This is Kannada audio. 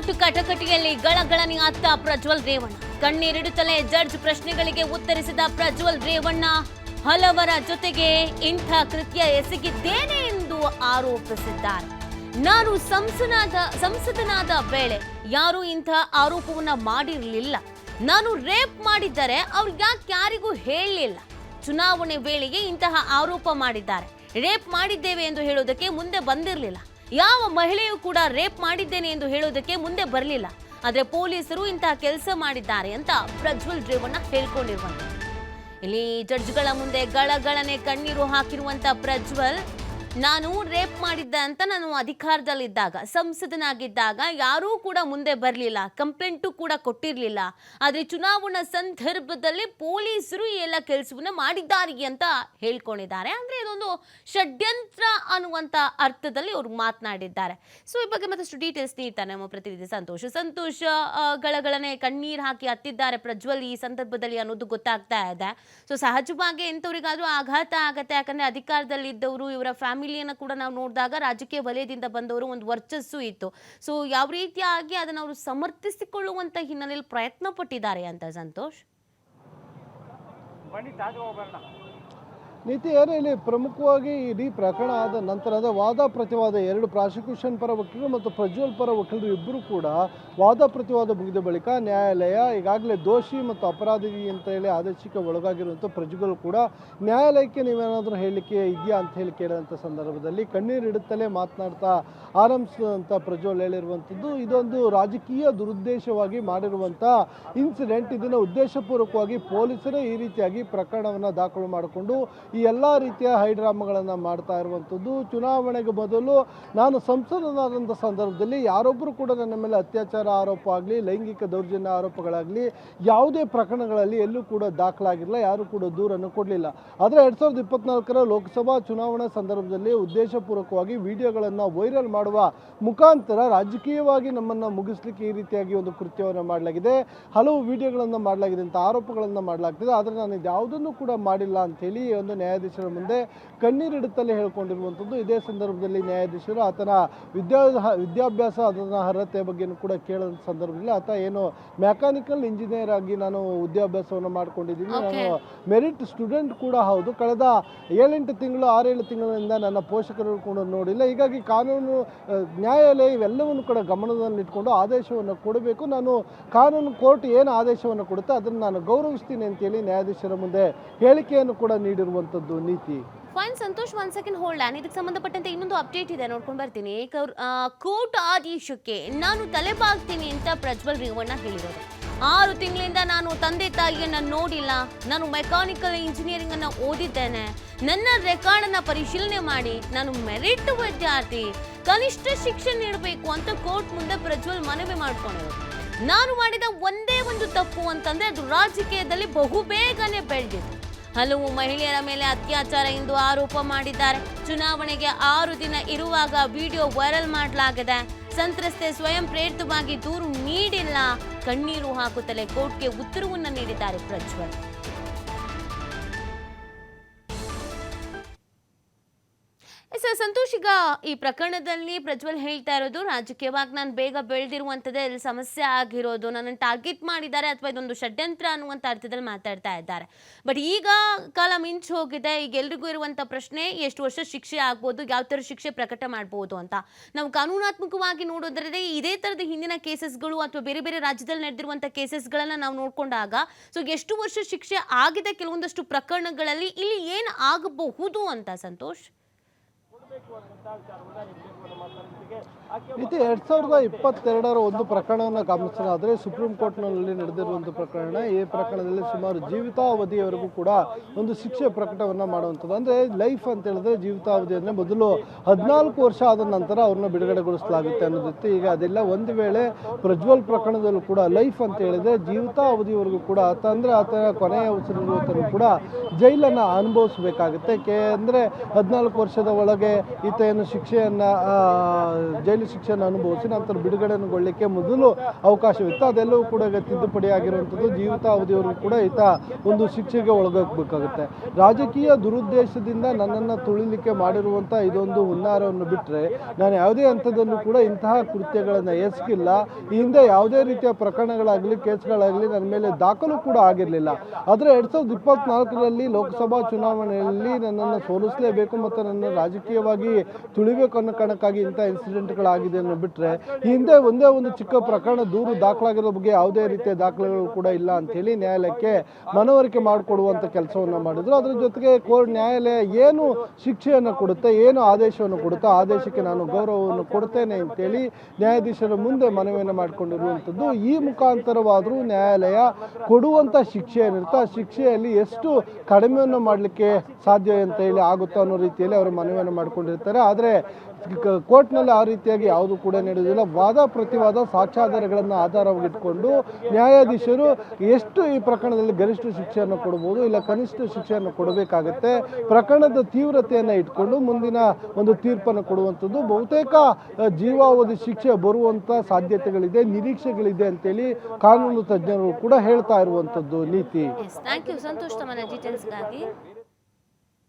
ಕೋರ್ಟ್ ಕಟಕಟಿಯಲ್ಲಿ ಗಳಗಳನೆ ಅತ್ತ ಪ್ರಜ್ವಲ್ ರೇವಣ್ಣ. ಕಣ್ಣೀರಿಡುತ್ತಲೇ ಜಡ್ಜ್ ಪ್ರಶ್ನೆಗಳಿಗೆ ಉತ್ತರಿಸಿದ ಪ್ರಜ್ವಲ್ ರೇವಣ್ಣ ಹಲವರ ಜೊತೆಗೆ ಇಂಥ ಕೃತ್ಯ ಎಸಗಿದ್ದೇನೆ ಎಂದು ಆರೋಪಿಸಿದ್ದಾರೆ. ನಾನು ಸಂಸದನಾದ ವೇಳೆ ಯಾರೂ ಇಂಥ ಆರೋಪವನ್ನ ಮಾಡಿರಲಿಲ್ಲ. ನಾನು ರೇಪ್ ಮಾಡಿದ್ದರೆ ಅವ್ರು ಯಾರಿಗೂ ಹೇಳಲಿಲ್ಲ. ಚುನಾವಣೆ ವೇಳೆಗೆ ಇಂತಹ ಆರೋಪ ಮಾಡಿದ್ದಾರೆ. ರೇಪ್ ಮಾಡಿದ್ದೇವೆ ಎಂದು ಹೇಳೋದಕ್ಕೆ ಮುಂದೆ ಬಂದಿರಲಿಲ್ಲ. ಯಾವ ಮಹಿಳೆಯೂ ಕೂಡ ರೇಪ್ ಮಾಡಿದ್ದೇನೆ ಎಂದು ಹೇಳೋದಕ್ಕೆ ಮುಂದೆ ಬರಲಿಲ್ಲ. ಆದರೆ ಪೊಲೀಸರು ಇಂತಹ ಕೆಲಸ ಮಾಡಿದ್ದಾರೆ ಅಂತ ಪ್ರಜ್ವಲ್ ರೇವಣ್ಣ ಹೇಳ್ಕೊಂಡಿರುವಂತ. ಇಲ್ಲಿ ಜಡ್ಜ್ಗಳ ಮುಂದೆ ಗಳಗಳನೆ ಕಣ್ಣೀರು ಹಾಕಿರುವಂತ ಪ್ರಜ್ವಲ್, ನಾನು ರೇಪ್ ಮಾಡಿದ್ದೆ ಅಂತ ನಾನು ಅಧಿಕಾರದಲ್ಲಿದ್ದಾಗ, ಸಂಸದನಾಗಿದ್ದಾಗ ಯಾರೂ ಕೂಡ ಮುಂದೆ ಬರಲಿಲ್ಲ, ಕಂಪ್ಲೇಂಟು ಕೂಡ ಕೊಟ್ಟಿರಲಿಲ್ಲ. ಆದರೆ ಚುನಾವಣಾ ಸಂದರ್ಭದಲ್ಲಿ ಪೊಲೀಸರು ಈ ಎಲ್ಲ ಕೆಲಸವನ್ನ ಮಾಡಿದ್ದಾರೆ ಅಂತ ಹೇಳ್ಕೊಂಡಿದ್ದಾರೆ. ಅಂದರೆ ಇದೊಂದು ಷಡ್ಯಂತ್ರ ಅನ್ನುವಂಥ ಅರ್ಥದಲ್ಲಿ ಅವರು ಮಾತನಾಡಿದ್ದಾರೆ. ಸೊ ಈ ಬಗ್ಗೆ ಮತ್ತಷ್ಟು ಡೀಟೇಲ್ಸ್ ನೀಡ್ತಾರೆ ನಮ್ಮ ಪ್ರತಿನಿಧಿ ಸಂತೋಷ್. ಗಳಗಳನೆ ಕಣ್ಣೀರು ಹಾಕಿ ಹತ್ತಿದ್ದಾರೆ ಪ್ರಜ್ವಲ್ ಈ ಸಂದರ್ಭದಲ್ಲಿ ಅನ್ನೋದು ಗೊತ್ತಾಗ್ತಾ ಇದೆ. ಸೊ ಸಹಜವಾಗಿ ಎಂಥವ್ರಿಗಾದ್ರೂ ಆಘಾತ ಆಗತ್ತೆ, ಯಾಕಂದ್ರೆ ಅಧಿಕಾರದಲ್ಲಿದ್ದವರು, ಇವರ ಫ್ಯಾಮಿಲಿಯನ್ನು ಕೂಡ ನಾವು ನೋಡಿದಾಗ ರಾಜಕೀಯ ವಲಯದಿಂದ ಬಂದವರು, ಒಂದು ವರ್ಚಸ್ಸು ಇತ್ತು. ಸೊ ಯಾವ ರೀತಿಯಾಗಿ ಅದನ್ನು ಅವರು ಸಮರ್ಥಿಸಿಕೊಳ್ಳುವಂತ ಹಿನ್ನೆಲೆಯಲ್ಲಿ ಪ್ರಯತ್ನ ಪಟ್ಟಿದ್ದಾರೆ ಅಂತ ಸಂತೋಷ್. ನೀತಿ ಏನು ಇಲ್ಲಿ ಪ್ರಮುಖವಾಗಿ ಇಡೀ ಪ್ರಕರಣ ಆದ ನಂತರ ಅಂದರೆ ವಾದ ಪ್ರತಿವಾದ ಎರಡು ಪ್ರಾಸಿಕ್ಯೂಷನ್ ಪರ ವಕೀಲರು ಮತ್ತು ಪ್ರಜ್ವಲ್ ಪರ ವಕೀಲರು ಇಬ್ಬರು ಕೂಡ ವಾದ ಪ್ರತಿವಾದ ಮುಗಿದ ಬಳಿಕ ನ್ಯಾಯಾಲಯ ಈಗಾಗಲೇ ದೋಷಿ ಮತ್ತು ಅಪರಾಧಿ ಅಂತ ಹೇಳಿ ಆದೇಶಕ್ಕೆ ಒಳಗಾಗಿರುವಂಥ ಪ್ರಜ್ವಲ್ ಕೂಡ ನ್ಯಾಯಾಲಯಕ್ಕೆ ನೀವೇನಾದರೂ ಹೇಳಲಿಕ್ಕೆ ಇದೆಯಾ ಅಂತ ಹೇಳಿ ಕೇಳಿದಂಥ ಸಂದರ್ಭದಲ್ಲಿ ಕಣ್ಣೀರಿಡುತ್ತಲೇ ಮಾತನಾಡ್ತಾ ಆರಂಭಿಸಿದಂಥ ಪ್ರಜ್ವಲ್ ಹೇಳಿರುವಂಥದ್ದು, ಇದೊಂದು ರಾಜಕೀಯ ದುರುದ್ದೇಶವಾಗಿ ಮಾಡಿರುವಂಥ ಇನ್ಸಿಡೆಂಟ್. ಇದನ್ನು ಉದ್ದೇಶಪೂರ್ವಕವಾಗಿ ಪೊಲೀಸರೇ ಈ ರೀತಿಯಾಗಿ ಪ್ರಕರಣವನ್ನು ದಾಖಲು ಮಾಡಿಕೊಂಡು ಈ ಎಲ್ಲ ರೀತಿಯ ಹೈಡ್ರಾಮಾಗಳನ್ನು ಮಾಡ್ತಾ ಇರುವಂಥದ್ದು. ಚುನಾವಣೆಗೆ ಮೊದಲು ನಾನು ಸಂಸದನಾದಂಥ ಸಂದರ್ಭದಲ್ಲಿ ಯಾರೊಬ್ಬರು ಕೂಡ ನನ್ನ ಮೇಲೆ ಅತ್ಯಾಚಾರ ಆರೋಪ ಆಗಲಿ, ಲೈಂಗಿಕ ದೌರ್ಜನ್ಯ ಆರೋಪಗಳಾಗಲಿ ಯಾವುದೇ ಪ್ರಕರಣಗಳಲ್ಲಿ ಎಲ್ಲೂ ಕೂಡ ದಾಖಲಾಗಿರಲಿಲ್ಲ, ಯಾರು ಕೂಡ ದೂರನ್ನು ಕೊಡಲಿಲ್ಲ. ಆದರೆ 2024ರ ಲೋಕಸಭಾ ಚುನಾವಣಾ ಸಂದರ್ಭದಲ್ಲಿ ಉದ್ದೇಶಪೂರ್ವಕವಾಗಿ ವಿಡಿಯೋಗಳನ್ನು ವೈರಲ್ ಮಾಡುವ ಮುಖಾಂತರ ರಾಜಕೀಯವಾಗಿ ನಮ್ಮನ್ನು ಮುಗಿಸ್ಲಿಕ್ಕೆ ಈ ರೀತಿಯಾಗಿ ಒಂದು ಕೃತ್ಯವನ್ನು ಮಾಡಲಾಗಿದೆ. ಹಲವು ವಿಡಿಯೋಗಳನ್ನು ಮಾಡಲಾಗಿದೆ ಅಂತ ಆರೋಪಗಳನ್ನು ಮಾಡಲಾಗ್ತದೆ. ಆದರೆ ನಾನು ಇದ್ಯಾವುದನ್ನು ಕೂಡ ಮಾಡಿಲ್ಲ ಅಂಥೇಳಿ ಒಂದು ನ್ಯಾಯಾಧೀಶರ ಮುಂದೆ ಕಣ್ಣೀರಿಡುತ್ತಲೇ ಹೇಳ್ಕೊಂಡಿರುವಂಥದ್ದು. ಇದೇ ಸಂದರ್ಭದಲ್ಲಿ ನ್ಯಾಯಾಧೀಶರು ಆತನ ವಿದ್ಯಾಭ್ಯಾಸ, ಅದನ್ನ ಅರ್ಹತೆ ಬಗ್ಗೆಯೂ ಕೂಡ ಕೇಳೋ ಸಂದರ್ಭದಲ್ಲಿ ಆತ ಏನು ಮೆಕ್ಯಾನಿಕಲ್ ಇಂಜಿನಿಯರ್ ಆಗಿ ನಾನು ವಿದ್ಯಾಭ್ಯಾಸವನ್ನು ಮಾಡ್ಕೊಂಡಿದ್ದೀನಿ, ನಾನು ಮೆರಿಟ್ ಸ್ಟೂಡೆಂಟ್ ಕೂಡ ಹೌದು, ಕಳೆದ 6-7 ತಿಂಗಳಿಂದ ನನ್ನ ಪೋಷಕರು ಕೂಡ ನೋಡಿಲ್ಲ. ಹೀಗಾಗಿ ಕಾನೂನು ನ್ಯಾಯಾಲಯ ಇವೆಲ್ಲವನ್ನು ಕೂಡ ಗಮನದಲ್ಲಿಟ್ಕೊಂಡು ಆದೇಶವನ್ನು ಕೊಡಬೇಕು, ನಾನು ಕಾನೂನು ಕೋರ್ಟ್ ಏನು ಆದೇಶವನ್ನು ಕೊಡುತ್ತೆ ಅದನ್ನು ನಾನು ಗೌರವಿಸ್ತೀನಿ ಅಂತೇಳಿ ನ್ಯಾಯಾಧೀಶರ ಮುಂದೆ ಹೇಳಿಕೆಯನ್ನು ಕೂಡ ನೀಡಿರುವಂಥದ್ದು. ನೀತಿ fine Santosh, 1 second hold on. ಇದಕ್ಕೆ ಸಂಬಂಧಪಟ್ಟಂತೆ ಇನ್ನೊಂದು ಅಪ್ಡೇಟ್ ಇದೆ, ನೋಡ್ಕೊಂಡು ಬರ್ತೀನಿ. ಕೋರ್ಟ್ ಆದೇಶಕ್ಕೆ ನಾನು ತಲೆಬಾಗ್ತೀನಿ ಅಂತ ಪ್ರಜ್ವಲ್ ರೇವಣ್ಣ ಹೇಳಿರೋದು. 6 ತಿಂಗಳಿಂದ ನಾನು ತಂದೆ ತಾಯಿಯನ್ನ ನೋಡಿಲ್ಲ, ನಾನು ಮೆಕ್ಯಾನಿಕಲ್ ಇಂಜಿನಿಯರಿಂಗ್ ಅನ್ನ ಓದಿದ್ದೇನೆ, ನನ್ನ ರೆಕಾರ್ಡ್ ಅನ್ನ ಪರಿಶೀಲನೆ ಮಾಡಿ ನಾನು ಮೆರಿಟ್ ವಿದ್ಯಾರ್ಥಿ, ಕನಿಷ್ಠ ಶಿಕ್ಷೆ ನೀಡಬೇಕು ಅಂತ ಕೋರ್ಟ್ ಮುಂದೆ ಪ್ರಜ್ವಲ್ ಮನವಿ ಮಾಡ್ಕೊಂಡಿರೋದು. ನಾನು ಮಾಡಿದ ಒಂದೇ ಒಂದು ತಪ್ಪು ಅಂತಂದ್ರೆ ಅದು ರಾಜಕೀಯದಲ್ಲಿ ಬಹುಬೇಗನೆ ಬೆಳೆದಿದೆ. ಹಲವು ಮಹಿಳೆಯರ ಮೇಲೆ ಅತ್ಯಾಚಾರ ಎಂದು ಆರೋಪ ಮಾಡಿದ್ದಾರೆ. ಚುನಾವಣೆಗೆ 6 ದಿನ ಇರುವಾಗ ವಿಡಿಯೋ ವೈರಲ್ ಮಾಡಲಾಗಿದೆ. ಸಂತ್ರಸ್ತೆ ಸ್ವಯಂ ಪ್ರೇರಿತವಾಗಿ ದೂರು ನೀಡಿಲ್ಲ, ಕಣ್ಣೀರು ಹಾಕುತ್ತಲೇ ಕೋರ್ಟ್ಗೆ ಉತ್ತರವನ್ನು ನೀಡಿದ್ದಾರೆ ಪ್ರಜ್ವಲ್. ಸಂತೋಷ್, ಈಗ ಈ ಪ್ರಕರಣದಲ್ಲಿ ಪ್ರಜ್ವಲ್ ಹೇಳ್ತಾ ಇರೋದು ರಾಜಕೀಯವಾಗಿ ನಾನು ಬೇಗ ಬೆಳೆದಿರುವಂಥದ್ದೇ ಇಲ್ಲಿ ಸಮಸ್ಯೆ ಆಗಿರೋದು, ನನ್ನನ್ನು ಟಾರ್ಗೆಟ್ ಮಾಡಿದ್ದಾರೆ ಅಥವಾ ಇದೊಂದು ಷಡ್ಯಂತ್ರ ಅನ್ನುವಂಥ ಅರ್ಥದಲ್ಲಿ ಮಾತಾಡ್ತಾ ಇದ್ದಾರೆ. ಬಟ್ ಈಗ ಕಾಲ ಮಿಂಚು ಹೋಗಿದೆ. ಈಗ ಎಲ್ರಿಗೂ ಇರುವಂಥ ಪ್ರಶ್ನೆ, ಎಷ್ಟು ವರ್ಷ ಶಿಕ್ಷೆ ಆಗ್ಬೋದು, ಯಾವ ಥರ ಶಿಕ್ಷೆ ಪ್ರಕಟ ಮಾಡ್ಬೋದು ಅಂತ. ನಾವು ಕಾನೂನಾತ್ಮಕವಾಗಿ ನೋಡೋದ್ರಲ್ಲಿ ಇದೇ ಥರದ ಹಿಂದಿನ ಕೇಸಸ್ಗಳು ಅಥವಾ ಬೇರೆ ಬೇರೆ ರಾಜ್ಯದಲ್ಲಿ ನಡೆದಿರುವಂಥ ಕೇಸಸ್ಗಳನ್ನ ನಾವು ನೋಡ್ಕೊಂಡಾಗ ಸೊ ಎಷ್ಟು ವರ್ಷ ಶಿಕ್ಷೆ ಆಗಿದೆ ಕೆಲವೊಂದಷ್ಟು ಪ್ರಕರಣಗಳಲ್ಲಿ, ಇಲ್ಲಿ ಏನು ಆಗಬಹುದು ಅಂತ ಸಂತೋಷ್? ಇದು 2022ರ ಒಂದು ಪ್ರಕರಣವನ್ನು ಗಮನಿಸೋದಾದರೆ ಸುಪ್ರೀಂ ಕೋರ್ಟ್ನಲ್ಲಿ ನಡೆದಿರುವಂಥ ಪ್ರಕರಣ. ಈ ಪ್ರಕರಣದಲ್ಲಿ ಸುಮಾರು ಜೀವಿತಾವಧಿಯವರೆಗೂ ಕೂಡ ಒಂದು ಶಿಕ್ಷೆ ಪ್ರಕಟವನ್ನು ಮಾಡುವಂಥದ್ದು. ಅಂದರೆ ಲೈಫ್ ಅಂತ ಹೇಳಿದ್ರೆ ಜೀವಿತಾವಧಿ ಅಂದರೆ ಮೊದಲು 14 ವರ್ಷ ಆದ ನಂತರ ಅವ್ರನ್ನ ಬಿಡುಗಡೆಗೊಳಿಸಲಾಗುತ್ತೆ ಅನ್ನೋದಿತ್ತು. ಈಗ ಅದೆಲ್ಲ ಒಂದು ವೇಳೆ ಪ್ರಜ್ವಲ್ ಪ್ರಕರಣದಲ್ಲೂ ಕೂಡ ಲೈಫ್ ಅಂತ ಹೇಳಿದ್ರೆ ಜೀವಿತಾವಧಿವರೆಗೂ ಕೂಡ ಆತನ ಕೊನೆಯ ಉಸಿರಿರುವವರೆಗೂ ಕೂಡ ಜೈಲನ್ನು ಅನುಭವಿಸಬೇಕಾಗುತ್ತೆ. ಅಂದರೆ 14 ವರ್ಷದ ಒಳಗೆ ಈತ ಏನು ಶಿಕ್ಷೆಯನ್ನು ಜೈಲು ಶಿಕ್ಷೆಯನ್ನು ಅನುಭವಿಸಿ ನಂತರ ಬಿಡುಗಡೆಗೊಳ್ಳಲಿಕ್ಕೆ ಮೊದಲು ಅವಕಾಶವಿತ್ತು. ಅದೆಲ್ಲವೂ ಕೂಡ ಈಗ ತಿದ್ದುಪಡಿ ಆಗಿರುವಂಥದ್ದು. ಜೀವಿತಾವಧಿಯವರೆಗೂ ಕೂಡ ಈತ ಒಂದು ಶಿಕ್ಷೆಗೆ ಒಳಗಾಗಬೇಕಾಗುತ್ತೆ. ರಾಜಕೀಯ ದುರುದ್ದೇಶದಿಂದ ನನ್ನನ್ನು ತುಳಿಲಿಕ್ಕೆ ಮಾಡಿರುವಂಥ ಇದೊಂದು ಹುನ್ನಾರವನ್ನು ಬಿಟ್ಟರೆ ನಾನು ಯಾವುದೇ ಹಂತದಲ್ಲೂ ಕೂಡ ಇಂತಹ ಕೃತ್ಯಗಳನ್ನು ಎಸಗಿಲ್ಲ. ಈ ಹಿಂದೆ ಯಾವುದೇ ರೀತಿಯ ಪ್ರಕರಣಗಳಾಗಲಿ ಕೇಸ್ಗಳಾಗಲಿ ನನ್ನ ಮೇಲೆ ದಾಖಲು ಕೂಡ ಆಗಿರಲಿಲ್ಲ. ಆದರೆ 2024ರಲ್ಲಿ ಲೋಕಸಭಾ ಚುನಾವಣೆಯಲ್ಲಿ ನನ್ನನ್ನು ಸೋಲಿಸಲೇಬೇಕು ಮತ್ತು ನನ್ನ ರಾಜಕೀಯವಾಗಿ ತುಳಿಬೇಕು ಅನ್ನೋ ಕಾರಣಕ್ಕಾಗಿ ಇಂಥ ಇನ್ಸಿಡೆಂಟ್ಗಳಾಗಿದೆ ಅನ್ನೋ ಬಿಟ್ಟರೆ ಈ ಹಿಂದೆ ಒಂದೇ ಒಂದು ಚಿಕ್ಕ ಪ್ರಕರಣ ದೂರು ದಾಖಲಾಗಿರೋ ಬಗ್ಗೆ ಯಾವುದೇ ರೀತಿಯ ದಾಖಲೆಗಳು ಕೂಡ ಇಲ್ಲ ಅಂಥೇಳಿ ನ್ಯಾಯಾಲಯಕ್ಕೆ ಮನವರಿಕೆ ಮಾಡಿಕೊಡುವಂಥ ಕೆಲಸವನ್ನು ಮಾಡಿದ್ರು. ಅದರ ಜೊತೆಗೆ ನ್ಯಾಯಾಲಯ ಏನು ಶಿಕ್ಷೆಯನ್ನು ಕೊಡುತ್ತೆ, ಏನು ಆದೇಶವನ್ನು ಕೊಡುತ್ತೋ ಆದೇಶಕ್ಕೆ ನಾನು ಗೌರವವನ್ನು ಕೊಡ್ತೇನೆ ಅಂತೇಳಿ ನ್ಯಾಯಾಧೀಶರ ಮುಂದೆ ಮನವಿಯನ್ನು ಮಾಡಿಕೊಂಡಿರುವಂಥದ್ದು. ಈ ಮುಖಾಂತರವಾದರೂ ನ್ಯಾಯಾಲಯ ಕೊಡುವಂಥ ಶಿಕ್ಷೆ ಏನಿರುತ್ತೆ ಆ ಶಿಕ್ಷೆಯಲ್ಲಿ ಎಷ್ಟು ಕಡಿಮೆಯನ್ನು ಮಾಡಲಿಕ್ಕೆ ಸಾಧ್ಯ ಅಂತ ಹೇಳಿ ಆಗುತ್ತೋ ಅನ್ನೋ ರೀತಿಯಲ್ಲಿ ಅವರು ಮನವಿಯನ್ನು ಮಾಡಿಕೊಂಡಿರ್ತಾರೆ. ಆದರೆ ಕೋರ್ಟ್ನಲ್ಲಿ ಆ ರೀತಿಯಾಗಿ ಯಾವುದು ಕೂಡ ನಡೆಯುವುದಿಲ್ಲ. ವಾದ ಪ್ರತಿವಾದ ಸಾಕ್ಷ್ಯಾಧಾರಗಳನ್ನು ಆಧಾರವಾಗಿಟ್ಕೊಂಡು ನ್ಯಾಯಾಧೀಶರು ಎಷ್ಟು ಈ ಪ್ರಕರಣದಲ್ಲಿ ಗರಿಷ್ಠ ಶಿಕ್ಷೆಯನ್ನು ಕೊಡಬಹುದು ಇಲ್ಲ ಕನಿಷ್ಠ ಶಿಕ್ಷೆಯನ್ನು ಕೊಡಬೇಕಾಗತ್ತೆ, ಪ್ರಕರಣದ ತೀವ್ರತೆಯನ್ನು ಇಟ್ಕೊಂಡು ಮುಂದಿನ ಒಂದು ತೀರ್ಪನ್ನು ಕೊಡುವಂಥದ್ದು. ಬಹುತೇಕ ಜೀವಾವಧಿ ಶಿಕ್ಷೆ ಬರುವಂಥ ಸಾಧ್ಯತೆಗಳಿದೆ, ನಿರೀಕ್ಷೆಗಳಿದೆ ಅಂತೇಳಿ ಕಾನೂನು ತಜ್ಞರು ಕೂಡ ಹೇಳ್ತಾ ಇರುವಂಥದ್ದು. ನೀತಿ. ಥ್ಯಾಂಕ್ ಯು ಸಂತೋಷ್ ತಮ್ಮ ಡೀಟೇಲ್ಸ್ಗಾಗಿ.